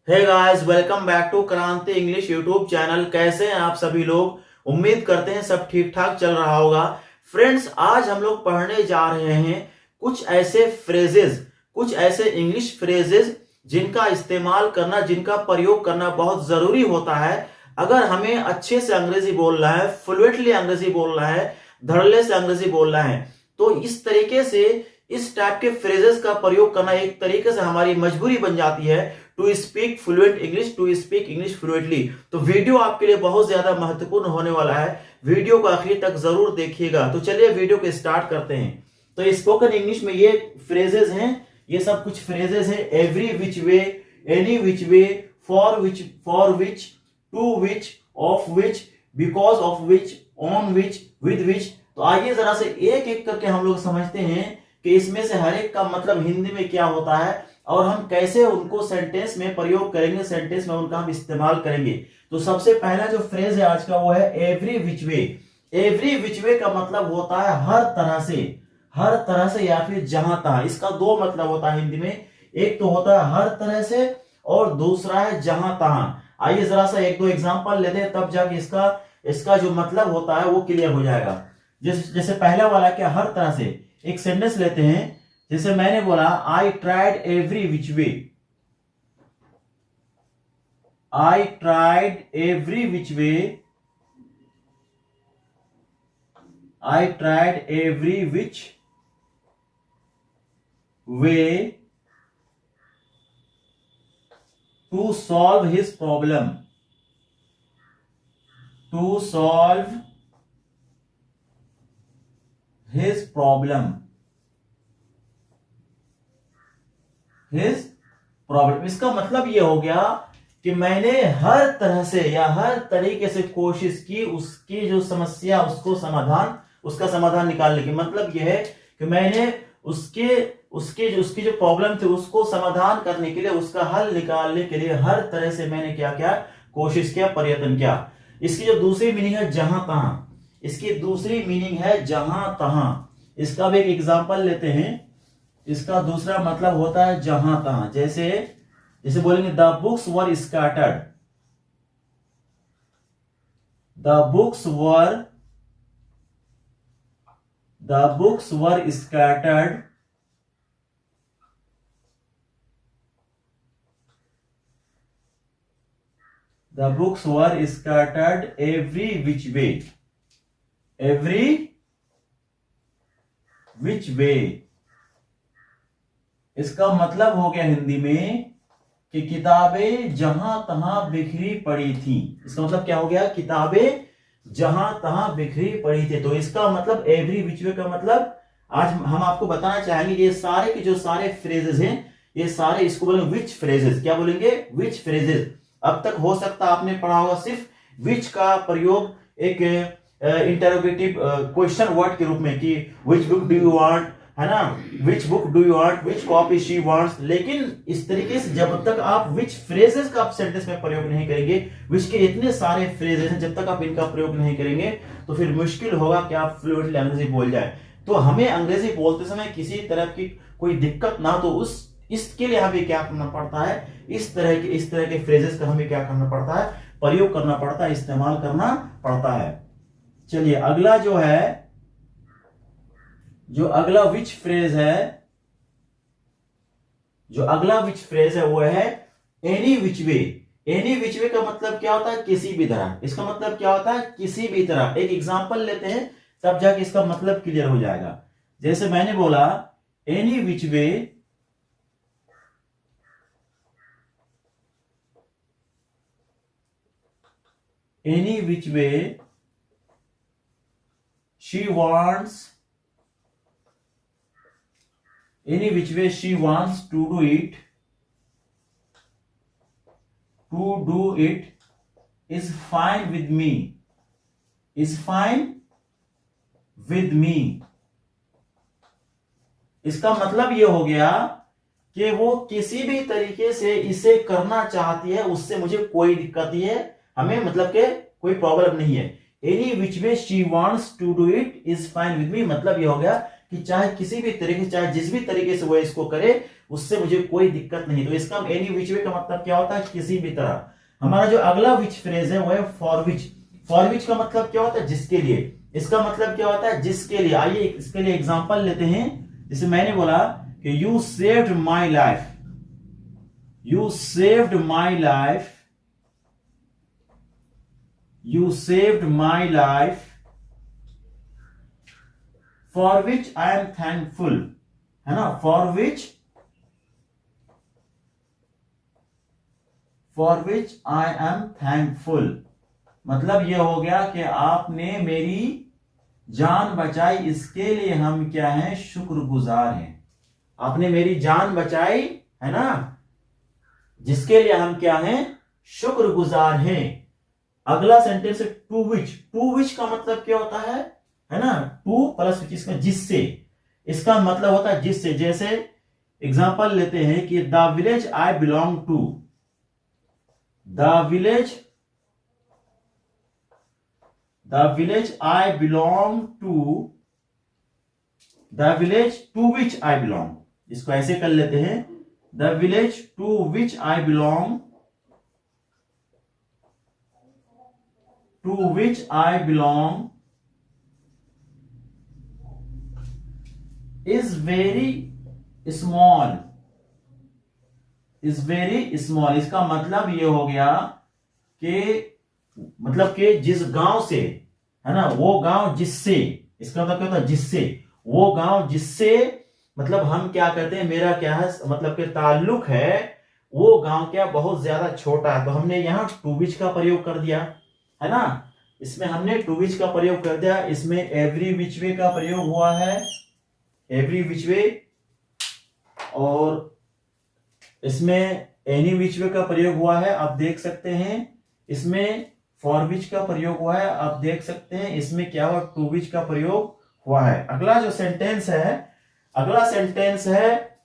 Hey guys, welcome back to Kranti English YouTube channel. कैसे हैं आप सभी लोग? उम्मीद करते हैं सब ठीक ठाक चल रहा होगा। फ्रेंड्स, आज हम लोग पढ़ने जा रहे हैं कुछ ऐसे फ्रेजेस, कुछ ऐसे इंग्लिश फ्रेजेस जिनका इस्तेमाल करना, जिनका प्रयोग करना बहुत जरूरी होता है अगर हमें अच्छे से अंग्रेजी बोलना है, फ्लुएंटली अंग्रेजी बोलना है, धड़ल्ले से अंग्रेजी बोलना है। तो इस तरीके से इस टाइप के फ्रेजेस का प्रयोग करना एक तरीके से हमारी मजबूरी बन जाती है to speak fluent English, to speak English fluently. तो वीडियो आपके लिए बहुत ज्यादा महत्वपूर्ण होने वाला है, वीडियो को आखिर तक जरूर देखिएगा। तो चलिए वीडियो को स्टार्ट करते हैं। तो स्पोकन इंग्लिश में ये फ्रेजेस हैं, ये सब कुछ फ्रेजेस हैं। Every which way, any which way, for which, to which, of which, because of which, on which, with which. तो आइए जरा से एक एक करके हम लोग समझते हैं कि इसमें से हर एक का मतलब हिंदी में क्या होता है और हम कैसे उनको सेंटेंस में प्रयोग करेंगे, सेंटेंस में उनका हम इस्तेमाल करेंगे। तो सबसे पहला जो फ्रेज है आज का वो है every which way. Every which वे का मतलब होता है हर तरह से या फिर जहां तहां। इसका दो मतलब होता है हिंदी में, एक तो होता है हर तरह से और दूसरा है जहां तहां। आइए जरा सा एक दो एग्जांपल लेते हैं, तब जाके इसका जो मतलब होता है वो क्लियर हो जाएगा। जैसे पहला वाला क्या, हर तरह से। एक सेंटेंस लेते हैं, जैसे मैंने बोला I tried every which way. I tried every which way, I tried every which way to solve his problem, to solve his problem, his problem. इसका मतलब यह हो गया कि मैंने हर तरह से या हर तरीके से कोशिश की उसकी जो समस्या, उसका समाधान निकालने की। मतलब यह है कि मैंने उसकी जो प्रॉब्लम थी उसको समाधान करने के लिए, उसका हल निकालने के लिए हर तरह से मैंने क्या किया, कोशिश किया, प्रयत्न किया। इसकी जो दूसरी मीनिंग है जहां तहां, इसकी दूसरी मीनिंग है जहां तहां। इसका भी एक एग्जांपल लेते हैं। इसका दूसरा मतलब होता है जहां तहां। जैसे बोलेंगे the books were scattered, the books were scattered the books were scattered every which way, every which way. इसका मतलब हो गया हिंदी में कि किताबें जहां तहां बिखरी पड़ी थी। इसका मतलब क्या हो गया, किताबें जहां तहां बिखरी पड़ी थी। तो इसका मतलब एवरी विच वे का मतलब आज हम आपको बताना चाहेंगे। ये सारे के जो सारे फ्रेजेस हैं, ये सारे इसको बोलेंगे विच फ्रेजेस। क्या बोलेंगे, विच फ्रेजेस। अब तक हो सकता आपने पढ़ा होगा सिर्फ विच का प्रयोग एक इंटरोगेटिव क्वेश्चन वर्ड के रूप में कि which book do you want, है ना, which book do you want, which copy she wants. लेकिन इस तरीके से जब तक आप विच फ्रेजेस का आप सेंटेंस में प्रयोग नहीं करेंगे, विच के इतने सारे फ्रेजेस हैं, जब तक आप इनका प्रयोग नहीं करेंगे तो फिर मुश्किल होगा कि आप फ्लुएंटली अंग्रेजी बोल जाए। तो हमें अंग्रेजी बोलते समय किसी तरह की कोई दिक्कत ना तो इसके लिए हमें क्या करना पड़ता है, इस तरह के फ्रेजेस का हमें क्या करना पड़ता है, प्रयोग करना पड़ता है, इस्तेमाल करना पड़ता है। चलिए अगला जो अगला विच फ्रेज है वो है any which way. Any which वे का मतलब क्या होता है, किसी भी तरह। इसका मतलब क्या होता है, किसी भी तरह। एक एग्जांपल लेते हैं, तब जाके इसका मतलब क्लियर हो जाएगा। जैसे मैंने बोला any which way, any which way she wants, any which way she wants to do it is fine with me, is fine with me। इसका मतलब ये हो गया कि वो किसी भी तरीके से इसे करना चाहती है, उससे मुझे कोई दिक्कत नहीं है, हमें मतलब के कोई प्रॉब्लम नहीं है। Any which way she wants to do it is fine with me. मतलब ये हो गया कि चाहे किसी भी तरीके, चाहे जिस भी तरीके से वो इसको करे, उससे मुझे कोई दिक्कत नहीं। तो इसका एनी विच वे का मतलब क्या होता है? किसी भी तरह। हमारा जो अगला विच फ्रेज है वो है फॉर विच। फॉर विच का मतलब क्या होता है? जिसके लिए। इसका मतलब क्या होता है? जिसके लिए। आइए इसके लिए एग्जांपल लेते हैं। जैसे मैंने बोला कि you saved my life, you saved my life, you saved my life for which I am thankful, है ना? For which I am thankful, मतलब यह हो गया कि आपने मेरी जान बचाई, इसके लिए हम क्या हैं? शुक्रगुजार हैं। आपने मेरी जान बचाई, है ना, जिसके लिए हम क्या हैं? शुक्रगुजार हैं। अगला सेंटेंस है टू विच। टू विच का मतलब क्या होता है ना? टू प्लस विच, इसका जिससे, इसका मतलब होता है जिससे। जैसे एग्जांपल लेते हैं कि the village I belong to, the village I belong to, the village to which I belong, इसको ऐसे कर लेते हैं, the village to which I belong, to which I belong is very small, is very small. इसका मतलब ये हो गया कि मतलब कि जिस गांव से, है ना, वो गांव जिससे, इसका मतलब क्या होता है? जिससे, वो गांव जिससे, मतलब हम क्या कहते हैं, मेरा क्या है, मतलब कि ताल्लुक है, वो गांव क्या बहुत ज्यादा छोटा है। तो हमने यहां टू विच का प्रयोग कर दिया, है ना? इसमें हमने टू विच का प्रयोग कर दिया। इसमें एवरी विच वे का प्रयोग हुआ है, एवरी विच वे, और इसमें एनी विच वे का प्रयोग हुआ है, आप देख सकते हैं। इसमें फॉर विच का प्रयोग हुआ है, आप देख सकते हैं। इसमें क्या हुआ? टू विच का प्रयोग हुआ है। अगला जो सेंटेंस है, अगला सेंटेंस है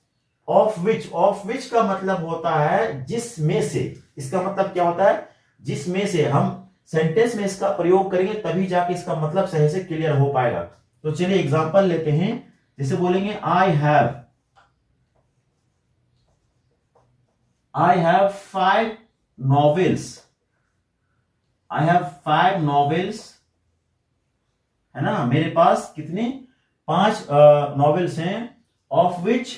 ऑफ विच। ऑफ विच का मतलब होता है जिसमें से। इसका मतलब क्या होता है? जिसमें से। हम सेंटेंस में इसका प्रयोग करेंगे तभी जाके इसका मतलब सही से क्लियर हो पाएगा। तो चलिए एग्जांपल लेते हैं। जैसे बोलेंगे I have 5 novels, I have 5 novels, है ना, मेरे पास कितने? 5 नॉवेल्स हैं। Of which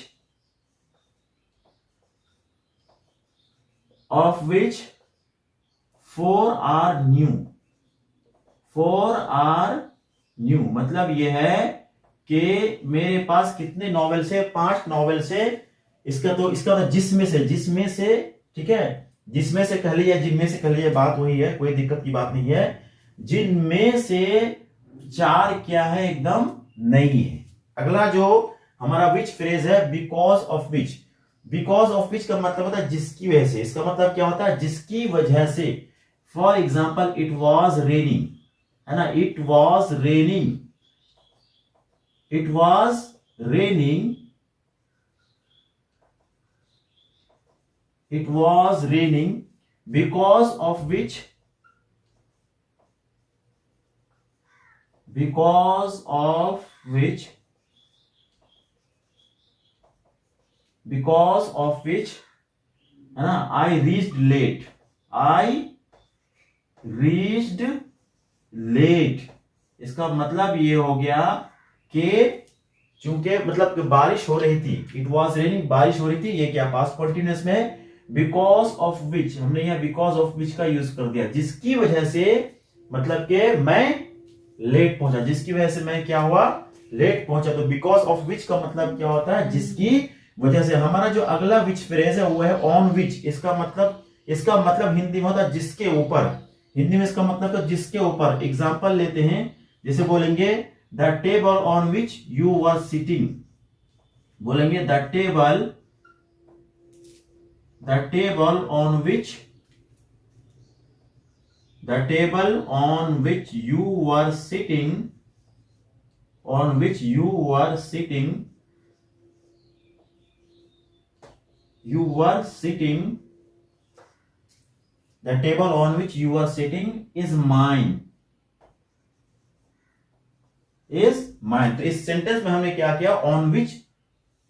4 are new, 4 are new, मतलब यह है कि मेरे पास कितने नॉवेल्स है? 5 नॉवेल्स है। इसका तो जिसमें से, ठीक है, जिसमें से कह लीजिए, जिनमें से कह लीजिए, बात वही है, कोई दिक्कत की बात नहीं है। जिनमें से 4 क्या है? एकदम नहीं है। अगला जो हमारा विच फ्रेज है, because of which. Because of विच का मतलब होता है जिसकी वजह से। इसका मतलब क्या होता है? जिसकी वजह से। For example it was raining, है ना, it was raining, it was raining, it was raining, because of which है ना, I reached late, इसका मतलब ये हो गया कि चूंकि मतलब कि बारिश हो रही थी, इट वॉज रेनिंग, बारिश हो रही थी, ये क्या पास्ट कंटिन्यूअस में। बिकॉज ऑफ विच, हमने यहां बिकॉज ऑफ विच का यूज कर दिया, जिसकी वजह से, मतलब कि मैं लेट पहुंचा, जिसकी वजह से मैं क्या हुआ? लेट पहुंचा। तो बिकॉज ऑफ विच का मतलब क्या होता है? जिसकी वजह से। हमारा जो अगला विच फ्रेज है वो है ऑन विच। इसका मतलब हिंदी में होता है जिसके ऊपर। हिंदी में इसका मतलब है जिसके ऊपर। एग्जाम्पल लेते हैं, जैसे बोलेंगे the table on which you were sitting, बोलेंगे the table on which you were sitting, the table on which you were sitting is mine, mine. तो इस सेंटेंस में हमने क्या किया, ऑन विच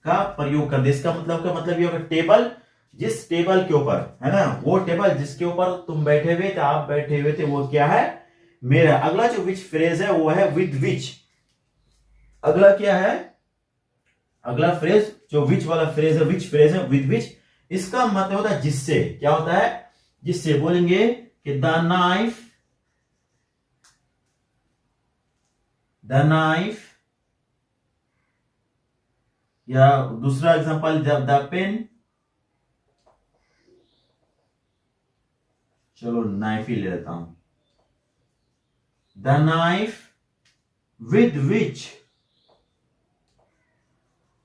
का प्रयोग कर दिया। इसका मतलब ये होगा टेबल, जिस टेबल के ऊपर, है ना, वो टेबल जिसके ऊपर तुम बैठे हुए थे, आप बैठे हुए थे, वो क्या है, मेरा। अगला जो विच फ्रेज है वो है विद विच। अगला क्या है, अगला फ्रेज जो विच वाला फ्रेज है, विच फ्रेज है, विद विच, इसका मतलब होता है जिससे। क्या होता है, जिससे। बोलेंगे कि द नाइफ, या दूसरा एग्जांपल द पेन, चलो नाइफ ही ले लेता हूं। द नाइफ विद विच,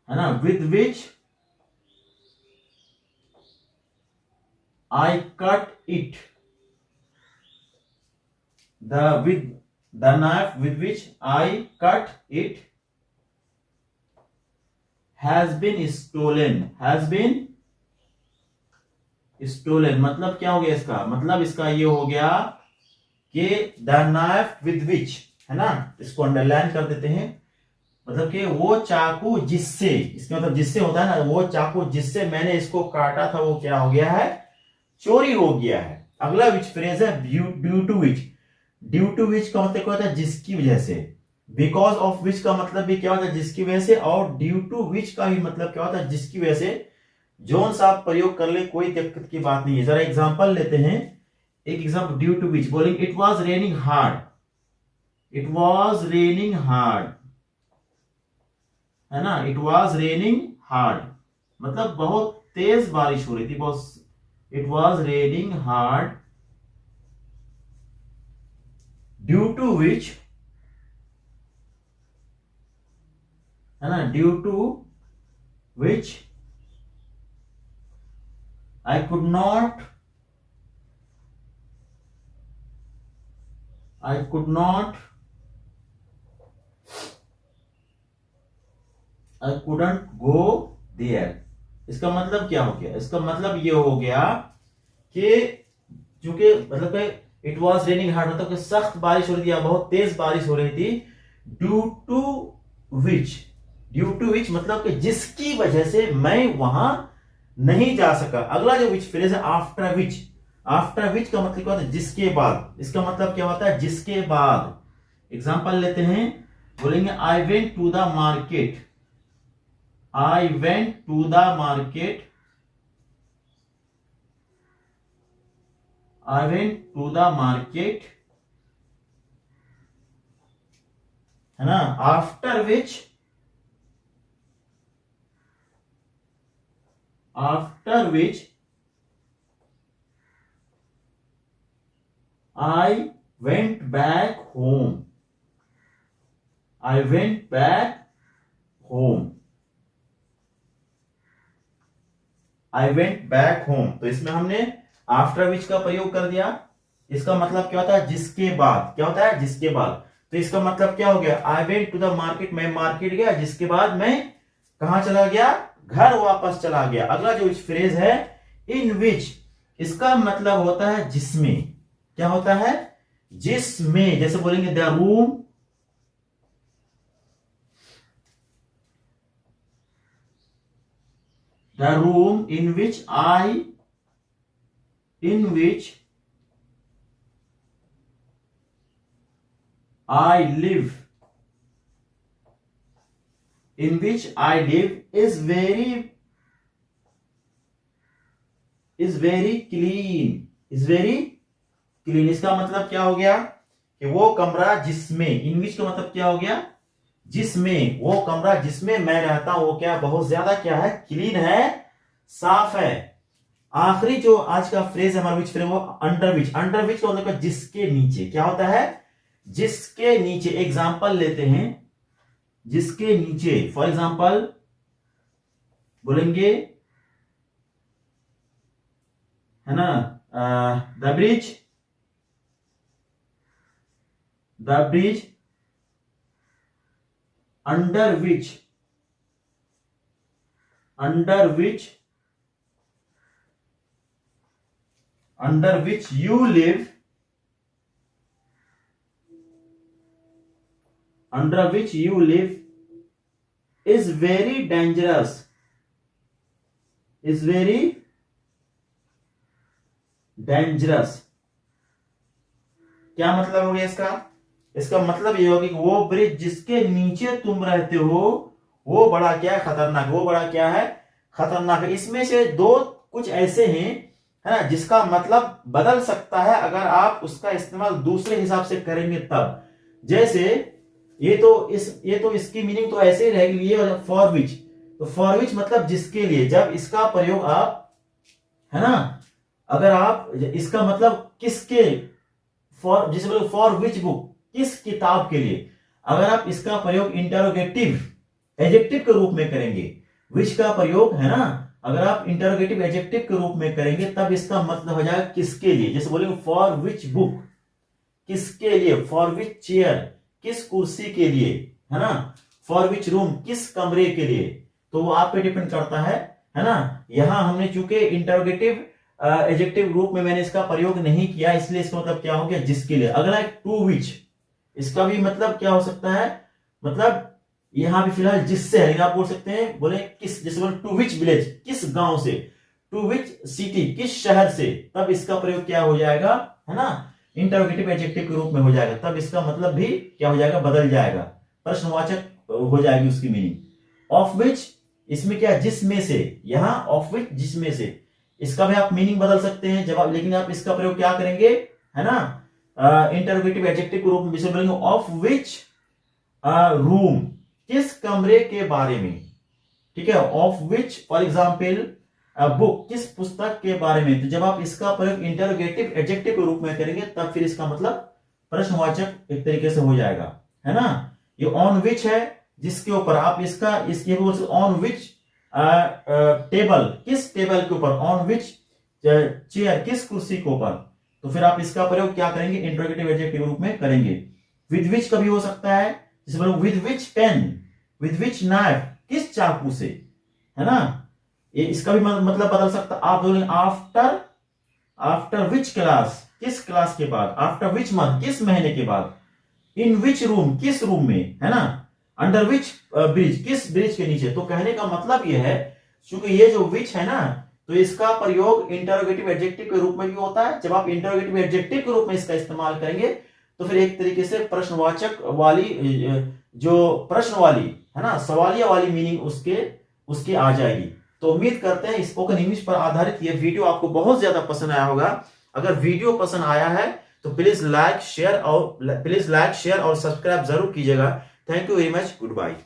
है ना, with which I cut it. The knife with which I cut it has been stolen. Has been stolen मतलब क्या हो गया इसका, मतलब इसका ये हो गया कि द नाइफ विद विच, है ना, इसको अंडरलाइन कर देते हैं। मतलब कि वो चाकू जिससे, इसका मतलब जिससे होता है ना, वो चाकू जिससे मैंने इसको काटा था, वो क्या हो गया है, चोरी हो गया है। अगला विच फ्रेज है due to which. Due to which का मतलब क्या होता है, जिसकी वजह से। बिकॉज ऑफ विच का मतलब भी क्या होता है, जिसकी वजह से। और ड्यू टू विच का भी मतलब क्या होता है, जिसकी वजह से। जोन सा आप प्रयोग कर ले, कोई दिक्कत की बात नहीं है। जरा एग्जांपल लेते हैं, एक एग्जांपल ड्यू टू विच बोलेंगे, it was raining hard. It was raining hard, है ना, इट वाज रेनिंग हार्ड मतलब बहुत तेज बारिश हो रही थी, बहुत। It was raining hard due to which, है ना, due to which I could not I couldn't go there. इसका मतलब क्या हो गया, इसका मतलब ये हो गया कि चूंकि मतलब इट वॉज रेनिंग हार्ड मतलब कि सख्त बारिश हो रही थी या बहुत तेज बारिश हो रही थी। Due to which, due to which मतलब कि जिसकी वजह से मैं वहां नहीं जा सका। अगला जो विच फ्रेज है आफ्टर विच। आफ्टर विच का मतलब क्या होता है, जिसके बाद। इसका मतलब क्या होता है, जिसके बाद। एग्जांपल लेते हैं, बोलेंगे I went to the market. I went to the market. I went to the market, है ना। After which I went back home. I went back home. I went back home. तो इसमें हमने आफ्टर विच का प्रयोग कर दिया। इसका मतलब क्या होता है, जिसके बाद। क्या होता है, जिसके बाद। तो इसका मतलब क्या हो गया, I went to the market, मैं मार्केट गया, जिसके बाद मैं कहां चला गया, घर वापस चला गया। अगला जो फ्रेज है इन विच, इसका मतलब होता है जिसमें। क्या होता है, जिसमें। जैसे बोलेंगे the room, the room in which I live, is very clean, इसका मतलब क्या हो गया कि वो कमरा जिसमें, इन विच का मतलब क्या हो गया, जिसमें। वो कमरा जिसमें मैं रहता हूं वो क्या, बहुत ज्यादा क्या है, क्लीन है, साफ है। आखिरी जो आज का फ्रेज है हमारा विच फ्रेज, वो अंडर विच। अंडर विच का मतलब जिसके नीचे। क्या होता है, जिसके नीचे। एग्जांपल लेते हैं, जिसके नीचे। फॉर एग्जांपल बोलेंगे, है ना, the bridge under which you live under which you live is very dangerous, is very dangerous. क्या मतलब हो गया इसका? इसका मतलब ये होगा कि वो ब्रिज जिसके नीचे तुम रहते हो वो बड़ा क्या है? खतरनाक। वो बड़ा क्या है? खतरनाक है। इसमें से दो कुछ ऐसे हैं, है ना, जिसका मतलब बदल सकता है अगर आप उसका इस्तेमाल दूसरे हिसाब से करेंगे तब। जैसे ये तो इसकी मीनिंग तो ऐसे ही रहेगी, ये फॉर विच। तो फॉर विच मतलब जिसके लिए। जब इसका प्रयोग आप, है ना, अगर आप इसका मतलब किसके, फॉर, जैसे बोलो फॉर विच बुक, किस किताब के लिए। अगर आप इसका प्रयोग इंटरोगेटिव एडजेक्टिव के रूप में करेंगे, विच का प्रयोग, है ना, अगर आप इंटरोगेटिव एडजेक्टिव के रूप में करेंगे तब इसका मतलब हो जाएगा किसके लिए। जैसे बोलेंगे फॉर विच बुक, किसके लिए। फॉर विच चेयर, किस कुर्सी के लिए, है ना। फॉर विच रूम, किस कमरे के लिए। तो वो आप पे डिपेंड करता है ना। यहां हमने चूंकि इंटरोगेटिव एडजेक्टिव रूप में मैंने इसका प्रयोग नहीं किया, इसलिए इसका मतलब क्या हो गया? जिसके लिए। अगला टू विच, इसका भी मतलब क्या हो सकता है? मतलब यहां भी फिलहाल जिससे है, लेकिन आप बोल सकते हैं, बोले किस, जैसे बोले टू विच विलेज, किस गांव से। टू विच सिटी, किस शहर से। तब इसका प्रयोग क्या हो जाएगा, है ना, इंटरोगेटिव एडजेक्टिव के रूप में हो जाएगा। तब इसका मतलब भी क्या हो जाएगा? बदल जाएगा, प्रश्नवाचक हो जाएगी उसकी मीनिंग। ऑफ विच, इसमें क्या? जिसमें से। यहां ऑफ विच, जिसमें से। इसका भी आप मीनिंग बदल सकते हैं जब आप, लेकिन आप इसका प्रयोग क्या करेंगे, है ना, इंटरोगेटिव एडजेक्टिव के रूप में विषय बोलेंगे ऑफ विच रूम, किस कमरे के बारे में। ठीक है। Of which, for example book, किस पुस्तक के बारे में। तो जब आप इसका प्रयोग इंटरोगेटिव एडजेक्टिव के रूप में करेंगे तब फिर इसका मतलब प्रश्नवाचक एक तरीके से हो जाएगा, है ना। ये ऑन विच है, जिसके ऊपर। आप इसके ऑन विच टेबल, किस टेबल के ऊपर। ऑन विच चेयर, किस कुर्सी के ऊपर। तो फिर आप इसका प्रयोग क्या करेंगे? इंटरोगेटिव एडजेक्टिव के रूप में करेंगे। विद विच कभी हो सकता है, जैसे बोलो with which pen, with which knife, किस चाकू से, है ना। ये इसका भी मतलब बदल सकता। आप बोलेंगे आफ्टर, आफ्टर विच क्लास, किस क्लास के बाद। आफ्टर विच मंथ, किस महीने के बाद। इन विच रूम, किस रूम में, है ना। अंडर विच ब्रिज, किस ब्रिज के नीचे। तो कहने का मतलब यह है, क्योंकि ये जो विच है ना, तो इसका प्रयोग इंटरोगेटिव एडजेक्टिव के रूप में भी होता है। जब आप इंटरोगेटिव एडजेक्टिव के रूप में इसका इस्तेमाल करेंगे तो फिर एक तरीके से प्रश्नवाचक वाली, जो प्रश्न वाली, है ना, सवालिया वाली मीनिंग उसकी आ जाएगी। तो उम्मीद करते हैं स्पोकन इंग्लिश पर आधारित ये वीडियो आपको बहुत ज्यादा पसंद आया होगा। अगर वीडियो पसंद आया है तो प्लीज लाइक शेयर और सब्सक्राइब जरूर कीजिएगा। Thank you very much. Good bye.